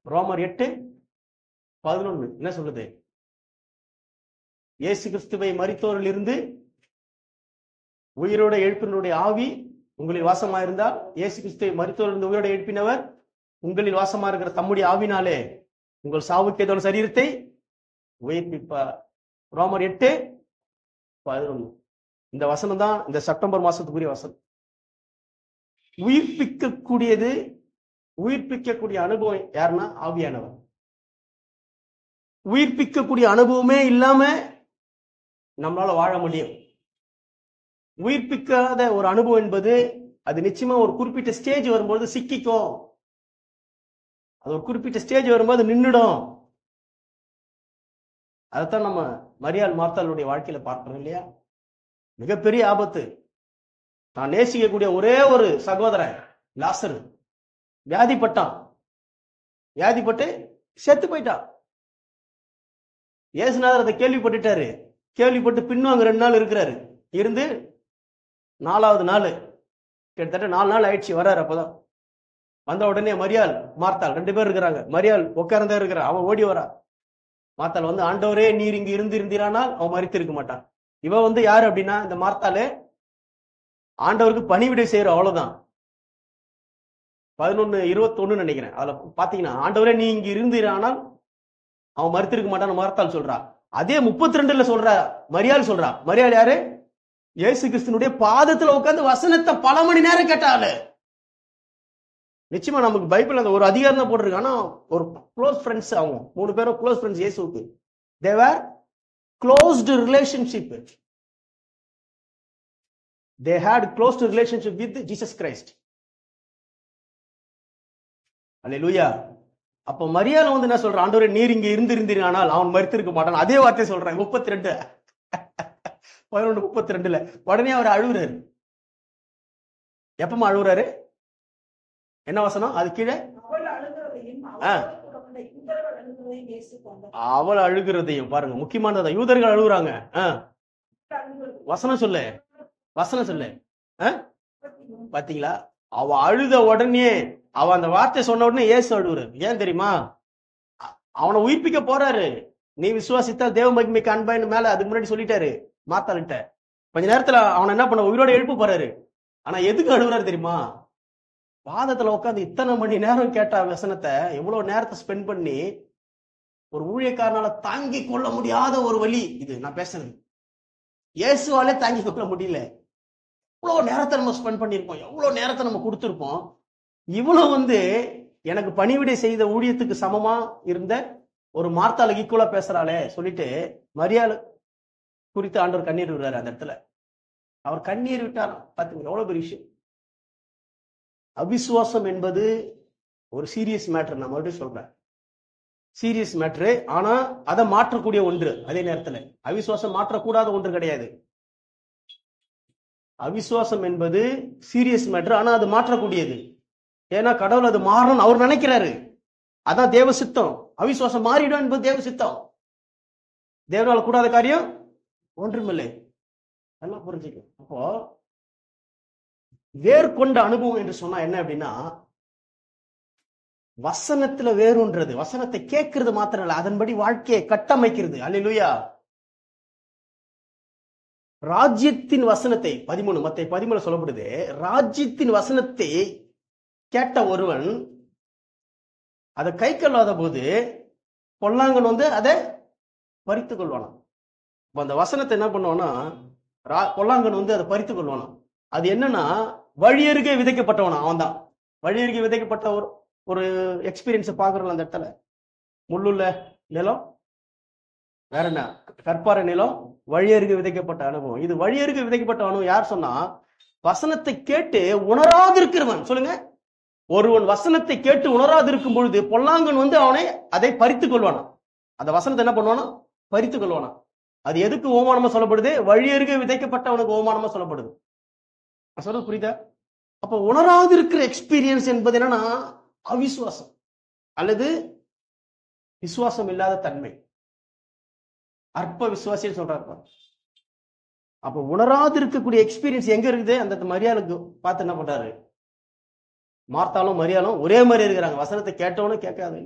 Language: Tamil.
ரோமர் 8:11 என்ன சொல்லுது? இயேசு கிறிஸ்துவை மரித்தோரில் இருந்து உயிரோட எழுப்பினுடைய ஆவி உங்களில் வாசமா இருந்தால், இயேசு கிறிஸ்துவை மரித்தோரில் இருந்து உயிரோட எழுப்பினவர் உங்களில் வாசமா இருக்கிற தம்முடைய ஆவினாலே உங்கள் சாவுக்கு ஏதோ சரீரத்தை உயிர்ப்பிப்பார். ரோமர் 8:11. இந்த வசனம் தான் இந்த செப்டம்பர் மாசத்துக்குரிய வசனம். உயிர்ப்பிக்கக்கூடிய அனுபவம் யாருன்னா ஆவியானவர். உயிர்ப்பிக்கக்கூடிய அனுபவமே இல்லாம நம்மளால வாழ முடியும். உயிர்ப்பிக்காத ஒரு அனுபவம் என்பது அது நிச்சயமா ஒரு குறிப்பிட்ட ஸ்டேஜ் வரும்போது சிக்கிக்கும். அது ஒரு குறிப்பிட்ட ஸ்டேஜ் வரும்போது நின்றுடும். அதைத்தான் நம்ம மரியாள் மார்த்தாளுடைய வாழ்க்கையில பார்க்கிறோம் இல்லையா? மிகப்பெரிய ஆபத்து. நான் நேசிக்கக்கூடிய ஒரே ஒரு சகோதரன் லாசரு வியாதிப்பட்டு செத்து போயிட்டான். இயேசுநாதர் அதை கேள்விப்பட்டுட்டாரு. கேள்விப்பட்டு பின்வாங்க 2 நாள் இருக்கிறாரு. இருந்து 4வது நாள், கிட்டத்தட்ட 4 நாள் ஆயிடுச்சு, வர்றாரு. அப்பதான் வந்த உடனே மரியாள் மார்த்தாள் 2 பேர் இருக்கிறாங்க. மரியாள் உட்கார்ந்தே இருக்கிற, அவன் ஓடி வரா. மார்த்தாள் வந்து, ஆண்டவரே நீர் இங்கு இருந்திருந்தானால் அவன் மரித்திருக்க மாட்டான். இவன் வந்து யாரு அப்படின்னா, இந்த மார்த்தாளு ஆண்டவருக்கு பணிவிடை செய்யற, அவ்வளவுதான். 11:21 நினைக்கிறேன். அதுல பாத்தீங்கன்னா, ஆண்டவரே நீ இங்க இருந்திரானால் அவன் மரித்திருக்க மாட்டான்னு மார்த்தாள் சொல்றா. அதே 32ல சொல்ற மரியாள் சொல்றா. மரியாள் யாரு? இயேசு கிறிஸ்துனுடைய பாதத்துல உட்கார்ந்து வசனத்தை பல மணி நேரம் கேட்டாளு. நிச்சயமா நமக்கு பைபிள் அந்த ஒரு அதிகாரம் தான் போட்டிருக்கு. ஆனா ஒரு க்ளோஸ் ஃப்ரெண்ட்ஸ், அவங்க 3 பேரும் க்ளோஸ் ஃப்ரெண்ட்ஸ் இயேசுவுக்கு. they were closed relationship. they had closed relationship with Jesus Christ. அல்லேலூயா. அப்ப மரியாள் வந்து என்ன சொல்ற? ஆண்டவரே நீர் இங்க இருந்திருந்தீரானால் அவன் மரித்திருக்க மாட்டான். அதே வார்த்தை சொல்றாங்க 11:32. உடனே அவர் அழுகுறாரு. எப்பமா அழுகுறாரு? என்ன வசனம் அது கீழே? அவள் அழுகிறதையும் பாருங்க, முக்கியமானதா. யூதர்கள் அழுகுறாங்க. வசனம் சொல்லு. பாத்தீங்களா? அவ அழுத உடனே, அவ அந்த வார்த்தை சொன்ன உடனே இயேசு அழுகுறாரு. ஏன் தெரியுமா? அவனை உயிர்ப்பிக்க போறாரு. நீ விசுவாசித்தால் தேவ மகிமைக்கு அன்பாயின்னு மேல அதுக்கு முன்னாடி சொல்லிட்டாரு மாத்தாள்கிட்ட. கொஞ்ச நேரத்துல அவனை என்ன பண்ண, உயிரோட எழுப்ப போறாரு. ஆனா எதுக்கு அழுகுறாரு தெரியுமா? பாதத்துல உட்காந்து இத்தனை மணி நேரம் கேட்ட வசனத்தை, எவ்வளவு நேரத்தை ஸ்பெண்ட் பண்ணி, ஒரு ஊழியக்காரனால தாங்கி கொள்ள முடியாத ஒரு வலி இது நான் பேசுறது. இயேசுவாலே தாங்கி கொள்ள முடியல. எவ்வளவு நேரத்தை நம்ம ஸ்பெண்ட் பண்ணிருப்போம், எவ்வளவு நேரத்தை நம்ம கொடுத்திருப்போம். இவ்வளவு வந்து எனக்கு பணிவிடை செய்த ஊழியத்துக்கு சமமா இருந்த ஒரு மார்த்தாளுக்கு ஈக்குவலா பேசுறாளே சொல்லிட்டு மரியாள் குறித்து ஆண்டவர் கண்ணீர் விடுறாரு. அந்த இடத்துல அவர் கண்ணீர் விட்டார். பாத்தீங்க எவ்வளவு பெரிய விஷயம். அவிசுவாசம் என்பது ஒரு சீரியஸ் மேட்டர். நான் மறுபடியும் சொல்றேன், சீரியஸ் மேட்டரு. ஆனா அதை மாற்றக்கூடிய ஒன்று. அதே நேரத்துல அவிசுவாசம் மாற்றக்கூடாத ஒன்று கிடையாது. அவிசுவாசம் என்பது சீரியஸ் மேட்டர், ஆனா அது மாற்றக்கூடியது. ஏன்னா கடவுள் அது மாறணும் அவர் நினைக்கிறாரு. அதான் தேவ சித்தம். அவிசுவாசம் மாறிடும் என்பது தேவ சித்தம். தேவனால கூடாத காரியம் ஒன்றுமில்லை. நல்லா புரிஞ்சுக்க. அப்போ வேர்கொண்ட அனுபவம் என்று சொன்னா என்ன அப்படின்னா, வசனத்துல வேறுன்றது. வசனத்தை கேட்கறது மாத்திரம் இல்ல, அதன்படி வாழ்க்கையை கட்டமைக்கிறது. அல்லேலூயா. ராஜ்யத்தின் வசனத்தை 13 சொல்லப்படுது. ராஜ்யத்தின் வசனத்தை கேட்ட ஒருவன் அதை கை கொள்ளாத போது பொல்லாங்கன் வந்து அதை பறித்து கொள்வானா. அந்த வசனத்தை என்ன பண்ணுவானா, பொல்லாங்கன் வந்து அதை பறித்து கொள்வானா. அது என்னன்னா, வழியருகே விதைக்கப்பட்டவனா. அவன் தான் வழியருகே விதைக்கப்பட்ட ஒரு எக்ஸ்பீரியன்ஸ் பாக்குறோம். அந்த இடத்துல முள்ளுள்ள நிலம், வேற என்ன, கற்பாறை நிலம், வழியருகே விதைக்கப்பட்ட அனுபவம். இது வழியருகே விதைக்கப்பட்ட அனுபவம் யார் சொன்னா, வசனத்தை கேட்டு உணராது இருக்கிறவன். சொல்லுங்க, ஒருவன் வசனத்தை கேட்டு உணராது இருக்கும் பொழுது பொல்லாங்கன் வந்து அவனை அதை பறித்து கொள்வானா. அந்த வசனத்தை என்ன பண்ணுவானா, பறித்து கொள்வானா. அது எதுக்கு ஓமானமா சொல்லப்படுது? வழியருகே விதைக்கப்பட்டவனுக்கு ஓமானமா சொல்லப்படுது. சொல்றது புரியுதா? அப்ப உணராது இருக்கிற எக்ஸ்பீரியன்ஸ் என்பது என்னன்னா அவிசுவாசம் அல்லது விசுவாசம் இல்லாத தன்மை, அற்ப விசுவாசின்னு சொல்றாரு. அப்ப உணராது இருக்கக்கூடிய எக்ஸ்பீரியன்ஸ் எங்க இருக்குது? அந்த மரியாளுக்கு பார்த்து என்ன பண்றாரு, மார்த்தாலும் மரியாளும் ஒரே மாதிரி இருக்கிறாங்க. வசனத்தை கேட்டவனும் கேட்காது.